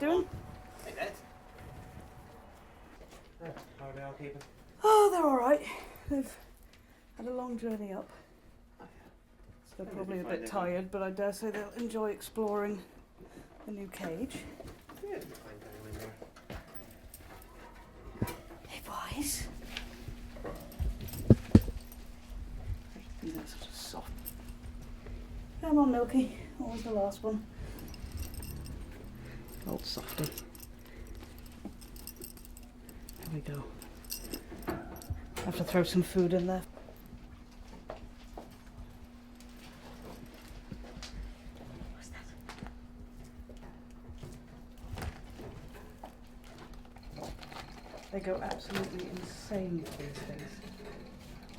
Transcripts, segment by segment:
you doing? Hey, Dad. How are they all keeping? Oh, they're alright. They've had a long journey up. So they're probably a bit tired, but I dare say they'll enjoy exploring the new cage. Yeah, it'll be fine time in there. Hey, boys. That's sort of soft. Come on, Milky. Always the last one. Old softy. There we go. Have to throw some food in there. What's that? They go absolutely insane with these things.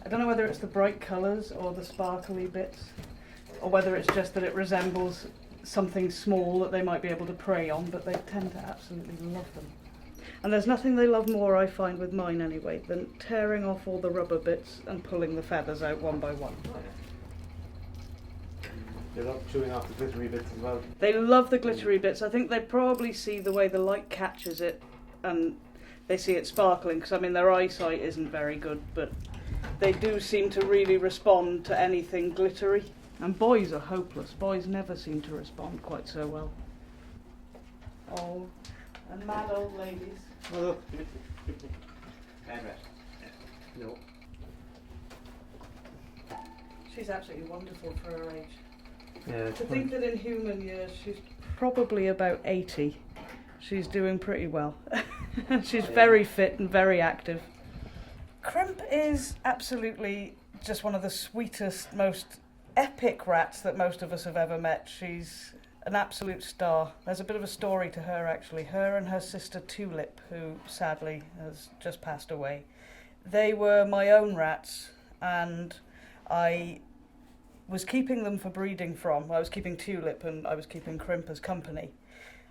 I don't know whether it's the bright colours or the sparkly bits, or whether it's just that it resembles something small that they might be able to prey on, but they tend to absolutely love them. And there's nothing they love more, I find, with mine anyway, than tearing off all the rubber bits and pulling the feathers out one by one. They love chewing off the glittery bits as well. They love the glittery bits. I think they probably see the way the light catches it and they see it sparkling, because I mean their eyesight isn't very good, but they do seem to really respond to anything glittery. And boys are hopeless. Boys never seem to respond quite so well. Oh, and mad old ladies. Oh, look. Bad rat. No. She's absolutely wonderful for her age. Yeah, To think that in human years she's probably about 80. She's doing pretty well. She's very fit and very active. Crimp is absolutely just one of the sweetest, most epic rats that most of us have ever met. She's an absolute star. There's a bit of a story to her actually. Her and her sister Tulip, who sadly has just passed away. They were my own rats, and I was keeping them for breeding from. I was keeping Tulip and I was keeping Crimp as company.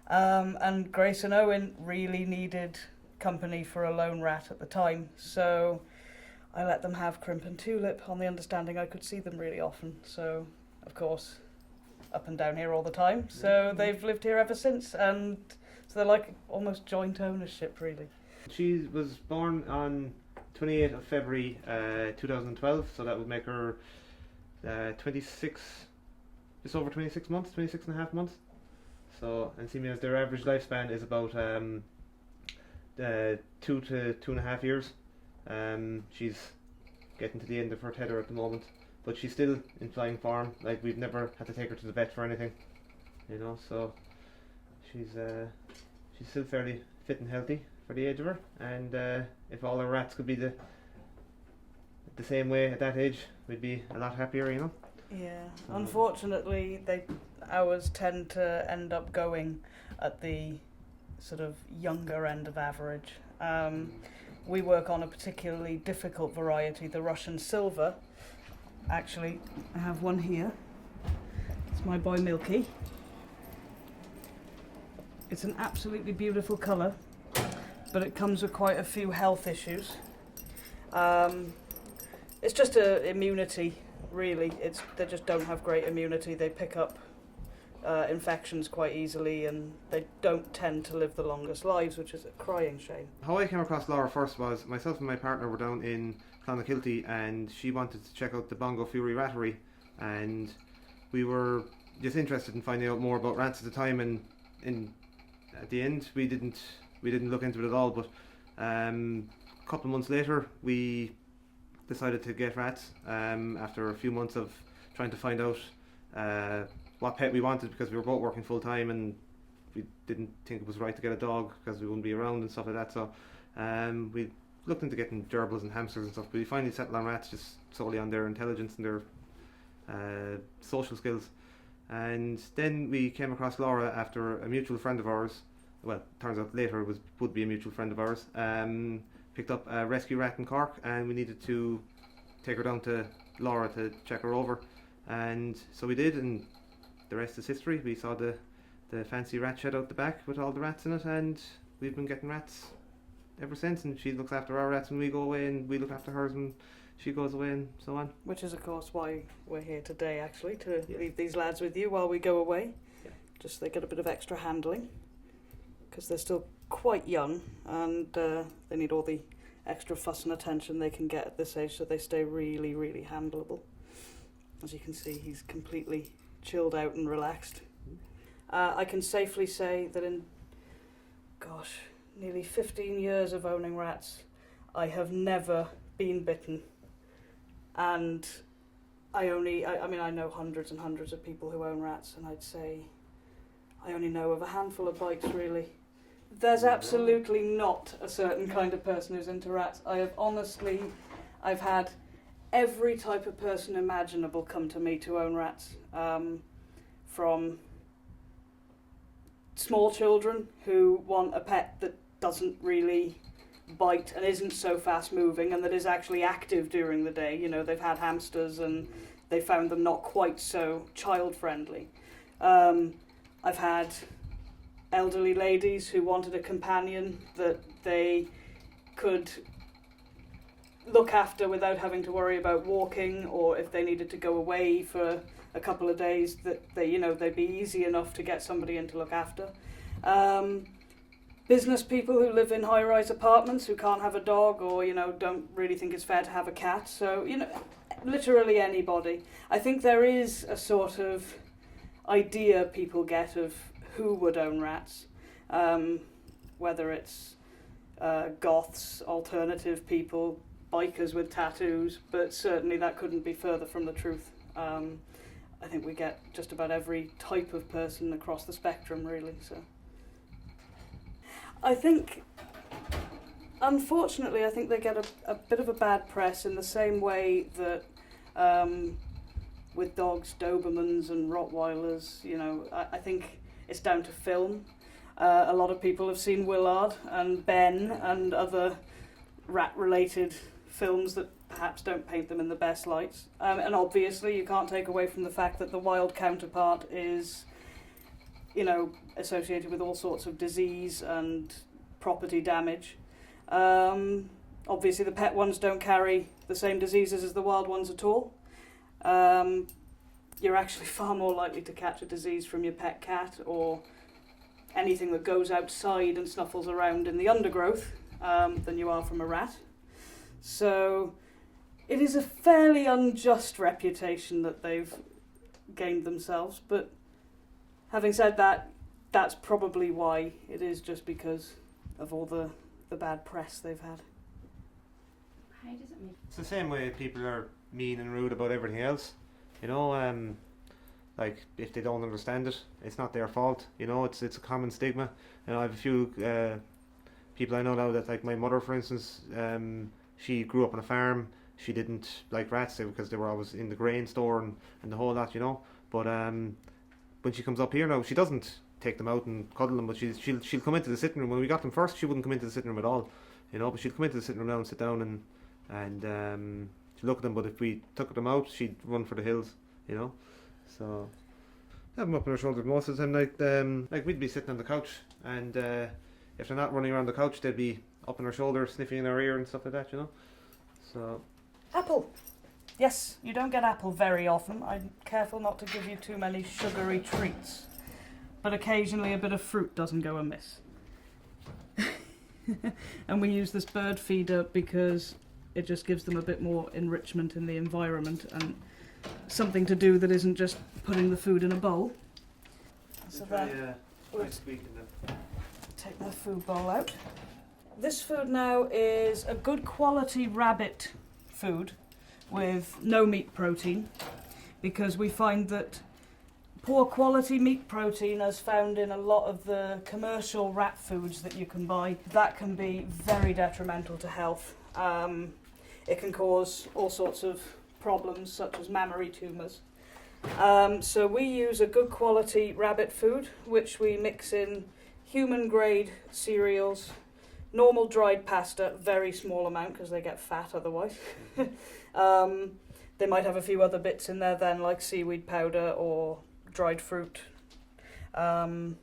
And Grace and Owen really needed company for a lone rat at the time, so I let them have Crimp and Tulip on the understanding I could see them really often. So, of course, up and down here all the time. So they've lived here ever since, and so they're like almost joint ownership, really. She was born on 28th of February 2012, so that would make her 26, just over 26 months, 26 and a half months. So, and seeming as their average lifespan is about 2 to 2.5 years. She's getting to the end of her tether at the moment, but she's still in flying form. Like, we've never had to take her to the vet for anything, you know. So she's still fairly fit and healthy for the age of her. And if all our rats could be the same way at that age, we'd be a lot happier, you know. Yeah, unfortunately, ours tend to end up going at the sort of younger end of average. We work on a particularly difficult variety, the Russian Silver. Actually, I have one here. It's my boy Milky. It's an absolutely beautiful colour, but it comes with quite a few health issues. It's just immunity, really. They just don't have great immunity. They pick up infections quite easily, and they don't tend to live the longest lives, which is a crying shame. How I came across Laura first was myself and my partner were down in Clonakilty, and she wanted to check out the Bongo Fury Rattery, and we were just interested in finding out more about rats at the time, and at the end we didn't look into it at all, but a couple of months later we decided to get rats after a few months of trying to find out what pet we wanted, because we were both working full time and we didn't think it was right to get a dog because we wouldn't be around and stuff like that. So we looked into getting gerbils and hamsters and stuff, but we finally settled on rats just solely on their intelligence and their social skills. And then we came across Laura after a mutual friend of ours, well, turns out later would be a mutual friend of ours, picked up a rescue rat in Cork, and we needed to take her down to Laura to check her over. And so we did, and the rest is history. We saw the fancy rat shed out the back with all the rats in it, and we've been getting rats ever since, and she looks after our rats when we go away, and we look after hers when she goes away, and so on. Which is, of course, why we're here today, actually, to leave these lads with you while we go away. Yeah. Just they get a bit of extra handling. because they're still quite young and they need all the extra fuss and attention they can get at this age, so they stay really, really handleable. As you can see, he's completely chilled out and relaxed. I can safely say that in, nearly 15 years of owning rats, I have never been bitten. And I know hundreds and hundreds of people who own rats, and I'd say I only know of a handful of bites, really. There's absolutely not a certain kind of person who's into rats. I've had every type of person imaginable come to me to own rats, from small children who want a pet that doesn't really bite and isn't so fast moving and that is actually active during the day. You know, they've had hamsters and they found them not quite so child friendly. I've had elderly ladies who wanted a companion that they could look after without having to worry about walking, or if they needed to go away for a couple of days, that they'd be easy enough to get somebody in to look after. Business people who live in high-rise apartments who can't have a dog, or don't really think it's fair to have a cat. So literally anybody. I think there is a sort of idea people get of who would own rats, whether it's goths, alternative people, bikers with tattoos, but certainly that couldn't be further from the truth. I think we get just about every type of person across the spectrum, really. So I think, unfortunately, they get a bit of a bad press in the same way that with dogs, Dobermans and Rottweilers, I think it's down to film. A lot of people have seen Willard and Ben and other rat-related films that perhaps don't paint them in the best lights. And obviously you can't take away from the fact that the wild counterpart is, associated with all sorts of disease and property damage. Obviously the pet ones don't carry the same diseases as the wild ones at all. You're actually far more likely to catch a disease from your pet cat or anything that goes outside and snuffles around in the undergrowth than you are from a rat. So it is a fairly unjust reputation that they've gained themselves, but having said that, that's probably why. It is just because of all the bad press they've had. How does it make... It's the same way people are mean and rude about everything else. Like if they don't understand it, it's not their fault. It's a common stigma. I have a few people I know now that, like my mother, for instance, she grew up on a farm. She didn't like rats because they were always in the grain store and the whole lot, But when she comes up here now, she doesn't take them out and cuddle them, but she'll come into the sitting room. When we got them first, she wouldn't come into the sitting room at all, But she'd come into the sitting room now and sit down and she'd look at them. But if we took them out, she'd run for the hills, So have them up on her shoulders most of the time. Like we'd be sitting on the couch, and if they're not running around the couch, they'd be up on her shoulder, sniffing in her ear and stuff like that, So Apple. Yes, you don't get apple very often. I'm careful not to give you too many sugary treats, but occasionally a bit of fruit doesn't go amiss. And we use this bird feeder because it just gives them a bit more enrichment in the environment and something to do that isn't just putting the food in a bowl. So then we'll take the food bowl out. This food now is a good quality rabbit food with no meat protein, because we find that poor quality meat protein, as found in a lot of the commercial rat foods that you can buy, that can be very detrimental to health. It can cause all sorts of problems such as mammary tumours. So we use a good quality rabbit food, which we mix in human grade cereals, normal dried pasta, very small amount because they get fat otherwise. They might have a few other bits in there then, like seaweed powder or dried fruit. And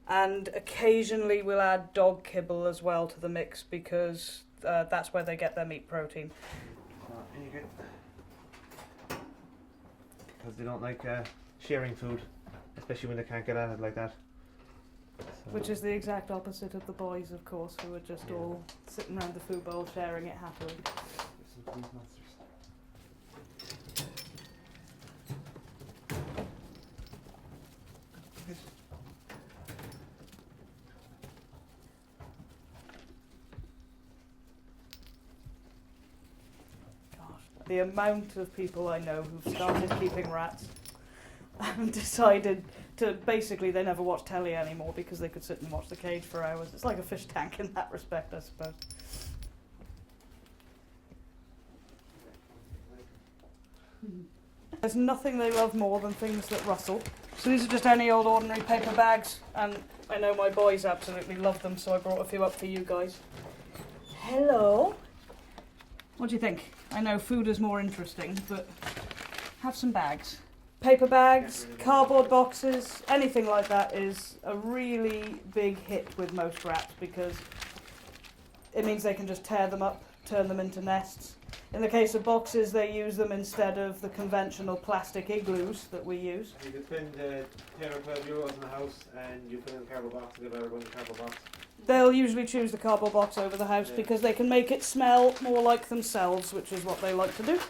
occasionally we'll add dog kibble as well to the mix, because that's where they get their meat protein. Because they don't like sharing food, especially when they can't get at it like that. Which is the exact opposite of the boys, of course, who are just all sitting around the food bowl sharing it happily. Some police monsters. Gosh, the amount of people I know who've started keeping rats and decided to basically they never watch telly anymore because they could sit and watch the cage for hours. It's like a fish tank in that respect, I suppose. There's nothing they love more than things that rustle. So these are just any old ordinary paper bags, and I know my boys absolutely love them, so I brought a few up for you guys. Hello. What do you think? I know food is more interesting, but have some bags. Paper bags, cardboard boxes, anything like that is a really big hit with most rats because it means they can just tear them up, turn them into nests. In the case of boxes, they use them instead of the conventional plastic igloos that we use. You could spend 10 or 12 euros in the house and you put in a cardboard box and they better go in the cardboard box. They'll usually choose the cardboard box over the house because they can make it smell more like themselves, which is what they like to do.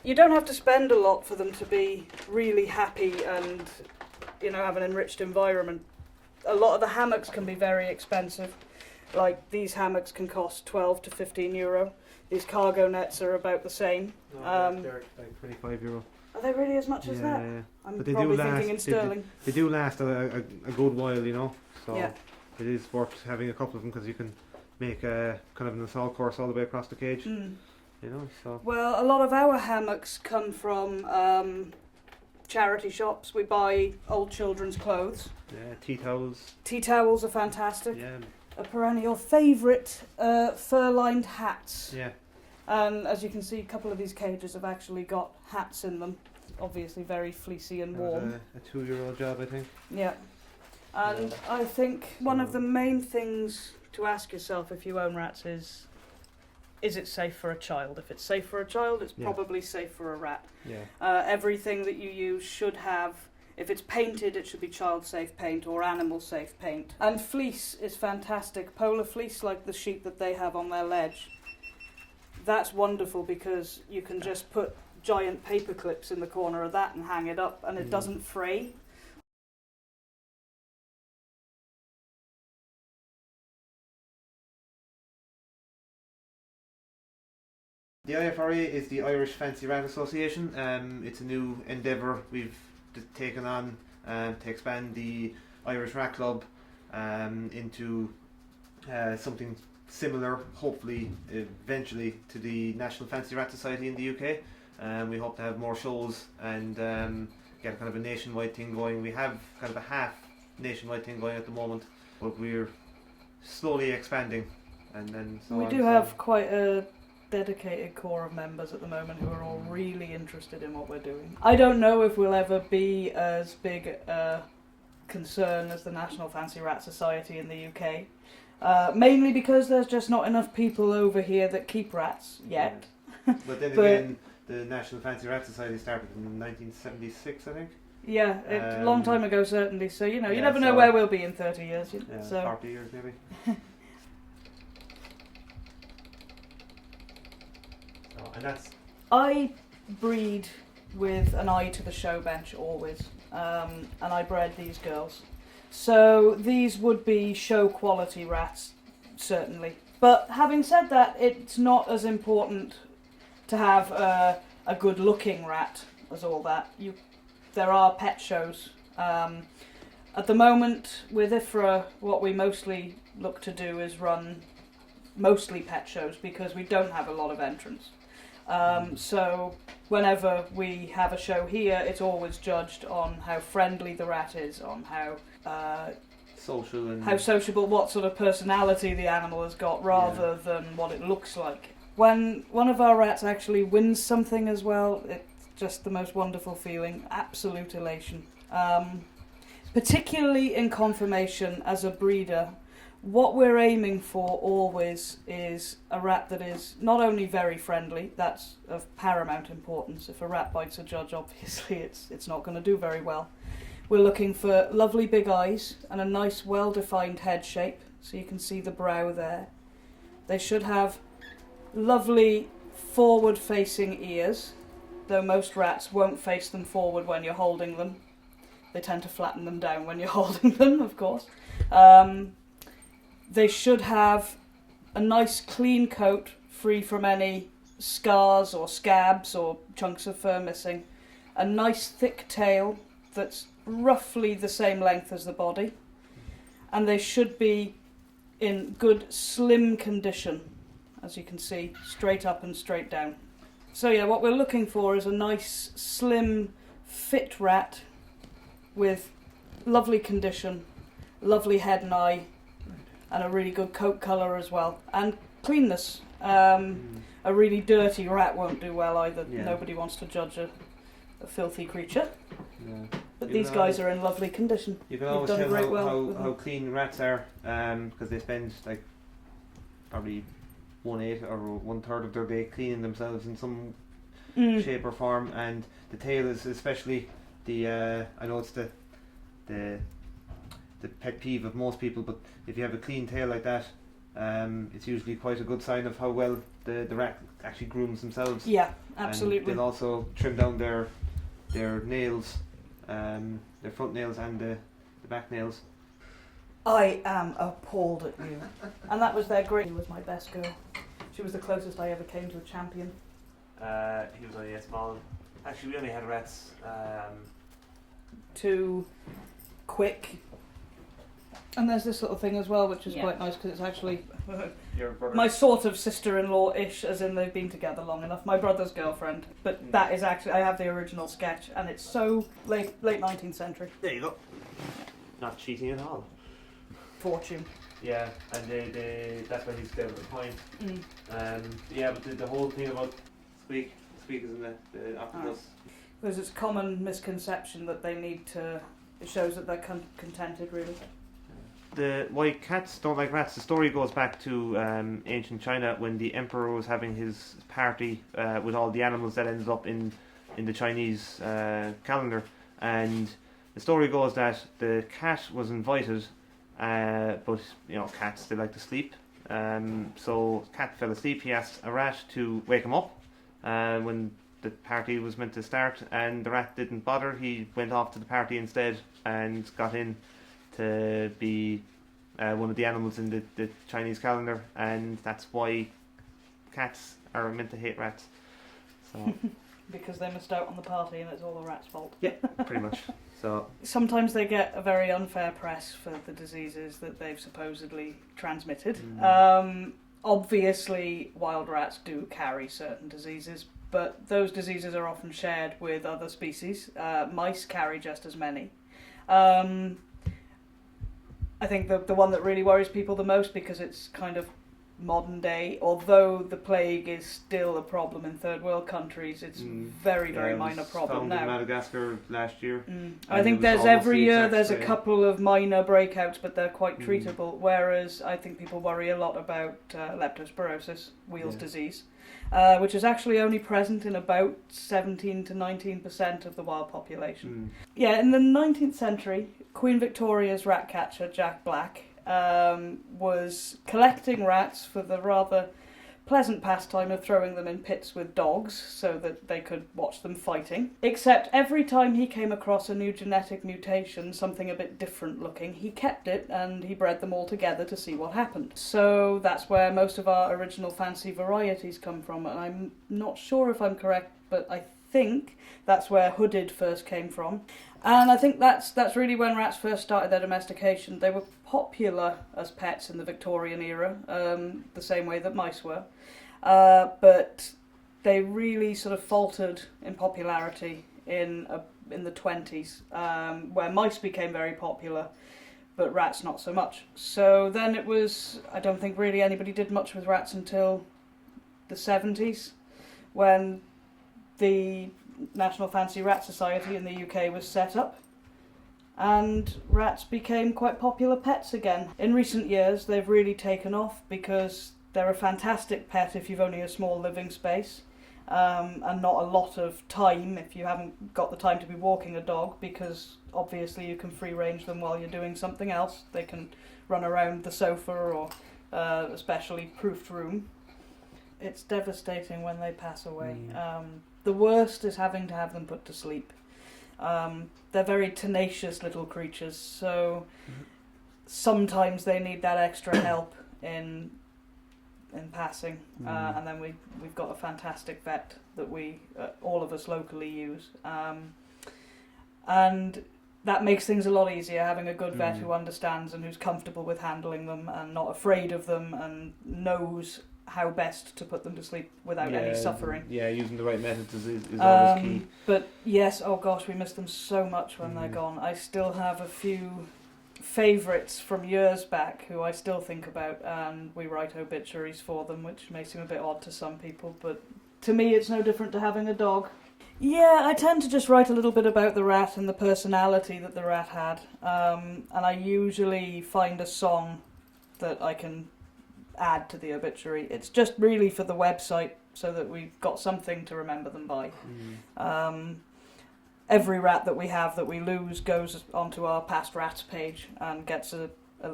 You don't have to spend a lot for them to be really happy and, you know, have an enriched environment. A lot of the hammocks can be very expensive. Like these hammocks can cost 12 to 15 euro. These cargo nets are about the same. No, they're like 25 euro. Are they really as much as that? Yeah. I'm But they probably do last, thinking in sterling. They do last a good while, you know. So Yeah. it is worth having a couple of them because you can make a kind of an assault course all the way across the cage. You know, so. Well, a lot of our hammocks come from charity shops. We buy old children's clothes. Yeah, tea towels. Tea towels are fantastic. Yeah. A perennial favourite, fur-lined hats. Yeah. And as you can see, a couple of these cages have actually got hats in them. Obviously very fleecy and That was warm. a €2 job, I think. Yeah. And Yeah. I think one of the main things to ask yourself if you own rats is it safe for a child? If it's safe for a child, it's Yeah. probably safe for a rat. Yeah. Everything that you use should have, if it's painted, it should be child-safe paint or animal-safe paint. And fleece is fantastic. Polar fleece, like the sheep that they have on their ledge. That's wonderful because you can just put giant paper clips in the corner of that and hang it up and it doesn't fray. The IFRA is the Irish Fancy Rat Association. It's a new endeavour we've taken on to expand the Irish Rat Club into something similar, hopefully, eventually, to the National Fancy Rat Society in the UK. We hope to have more shows and get kind of a nationwide thing going. We have kind of a half nationwide thing going at the moment, but we're slowly expanding. And then so We on, do so have quite a dedicated core of members at the moment who are all really interested in what we're doing. I don't know if we'll ever be as big a concern as the National Fancy Rat Society in the UK, mainly because there's just not enough people over here that keep rats yet. But then again, the National Fancy Rat Society started in 1976, I think. Yeah, a long time ago certainly, so you know, you Yeah, never know so- where we'll be in 30 years. Yeah, So 40 years maybe. And that's I breed with an eye to the show bench always, and I bred these girls. So these would be show quality rats, certainly. But having said that, it's not as important to have a good looking rat as all that. There are pet shows. At the moment with IFRA, what we mostly look to do is run mostly pet shows because we don't have a lot of entrants. So whenever we have a show here, it's always judged on how friendly the rat is, on how social and how sociable, what sort of personality the animal has got, rather than what it looks like. When one of our rats actually wins something as well, it's just the most wonderful feeling, absolute elation. Particularly in conformation as a breeder. What we're aiming for always is a rat that is not only very friendly, that's of paramount importance. If a rat bites a judge, obviously it's not going to do very well. We're looking for lovely big eyes and a nice well-defined head shape, so you can see the brow there. They should have lovely forward-facing ears, though most rats won't face them forward when you're holding them. They tend to flatten them down when you're holding them, of course. They should have a nice clean coat, free from any scars or scabs or chunks of fur missing. A nice thick tail that's roughly the same length as the body. And they should be in good slim condition, as you can see, straight up and straight down. So yeah, what we're looking for is a nice, slim, fit rat with lovely condition, lovely head and eye, and a really good coat colour as well, and cleanness. A really dirty rat won't do well either. Yeah. Nobody wants to judge a filthy creature. Yeah. But You these can guys always- are in lovely condition. You can You've always done tell great well with how them. clean rats are, because they spend like probably 1/8 or 1/3 of their day cleaning themselves in some shape or form, and the tail is especially the I know it's the pet peeve of most people, but if you have a clean tail like that, it's usually quite a good sign of how well the rat actually grooms themselves. Yeah, And absolutely. they'll also trim down their nails, their front nails and the back nails. I am appalled at you. And that was their great. She was my best girl. She was the closest I ever came to a champion. He was only a small. Actually, we only had rats. Too quick. And there's this little thing as well, which is Yeah. quite nice because it's actually Your brother. my sort of sister-in-law-ish, as in they've been together long enough. My brother's girlfriend. But that is actually, I have the original sketch, and it's so late 19th century. There you go. Not cheating at all. Fortune. Yeah, and that's when he's there with the point. Mm. Yeah, but the whole thing about Squeak is in the octopus. There's this common misconception that they need to. It shows that they're contented, really. Why cats don't like rats, the story goes back to ancient China when the emperor was having his party with all the animals that ended up in the Chinese calendar, and the story goes that the cat was invited, but you know, cats, they like to sleep, so cat fell asleep. He asked a rat to wake him up when the party was meant to start, and the rat didn't bother. He went off to the party instead and got in to be one of the animals in the Chinese calendar, and that's why cats are meant to hate rats. So Because they missed out on the party and it's all the rat's fault. yeah, pretty much. So Sometimes they get a very unfair press for the diseases that they've supposedly transmitted. Obviously, wild rats do carry certain diseases, but those diseases are often shared with other species. Mice carry just as many. I think the one that really worries people the most, because it's kind of modern day, although the plague is still a problem in third world countries, it's very minor problem found now. in Madagascar last year. I think it was there's almost every the year exact there's a same. couple of minor breakouts, but they're quite treatable, whereas I think people worry a lot about leptospirosis, Weil's disease, which is actually only present in about 17 to 19% of the wild population. Yeah, in the 19th century, Queen Victoria's rat catcher, Jack Black, was collecting rats for the rather pleasant pastime of throwing them in pits with dogs so that they could watch them fighting. Except every time he came across a new genetic mutation, something a bit different looking, he kept it and he bred them all together to see what happened. So that's where most of our original fancy varieties come from, and I'm not sure if I'm correct, but I think that's where hooded first came from. And I think that's really when rats first started their domestication. They were popular as pets in the Victorian era, the same way that mice were. But they really sort of faltered in popularity in the 20s, where mice became very popular, but rats not so much. So then it was, I don't think really anybody did much with rats until the 70s, when the National Fancy Rat Society in the UK was set up, and rats became quite popular pets again. In recent years they've really taken off because they're a fantastic pet if you've only a small living space, and not a lot of time if you haven't got the time to be walking a dog, because obviously you can free range them while you're doing something else. They can run around the sofa or a specially proofed room. It's devastating when they pass away. The worst is having to have them put to sleep. They're very tenacious little creatures, so sometimes they need that extra help in passing, and then we've got a fantastic vet that we all of us locally use, and that makes things a lot easier, having a good vet who understands and who's comfortable with handling them and not afraid of them and knows how best to put them to sleep without any suffering. Yeah, using the right methods is always key. But yes, oh gosh, we miss them so much when they're gone. I still have a few favourites from years back who I still think about, and we write obituaries for them, which may seem a bit odd to some people, but to me it's no different to having a dog. Yeah, I tend to just write a little bit about the rat and the personality that the rat had, and I usually find a song that I can add to the obituary. It's just really for the website so that we've got something to remember them by. Every rat that we have that we lose goes onto our past rats page and gets a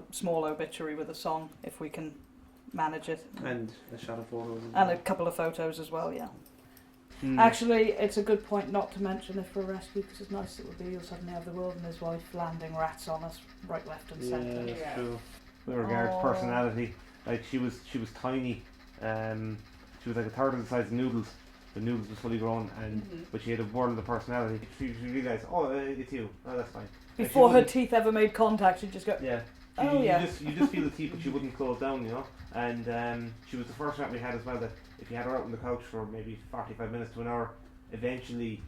small obituary with a song if we can manage it. And a shot of photos. And a couple of photos as well, yeah. Actually, it's a good point not to mention if we're rescued, because it's nice it would be you'll suddenly have the world and his wife landing rats on us right, left and centre. Yeah, that's true. With regard to personality, like she was tiny, she was like a third of the size of Noodles. The Noodles was fully grown, and but she had a world of personality. She realised, it's you. Oh, that's fine. Before her teeth ever made contact, she'd just go, yeah. You just feel the teeth, but she wouldn't close down, you know. And she was the first rat we had as well that if you had her out on the couch for maybe 45 minutes to an hour, eventually,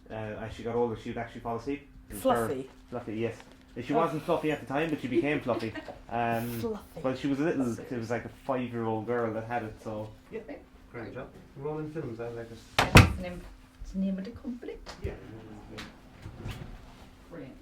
as she got older, she would actually fall asleep. Fluffy. Fluffy, yes. She wasn't fluffy at the time, but she became fluffy. Fluffy. Well, she was a little. It was like a 5-year-old girl that had it. So Yeah. great job. Rolling films, I like it. It's the name of the company. Yeah. Brilliant.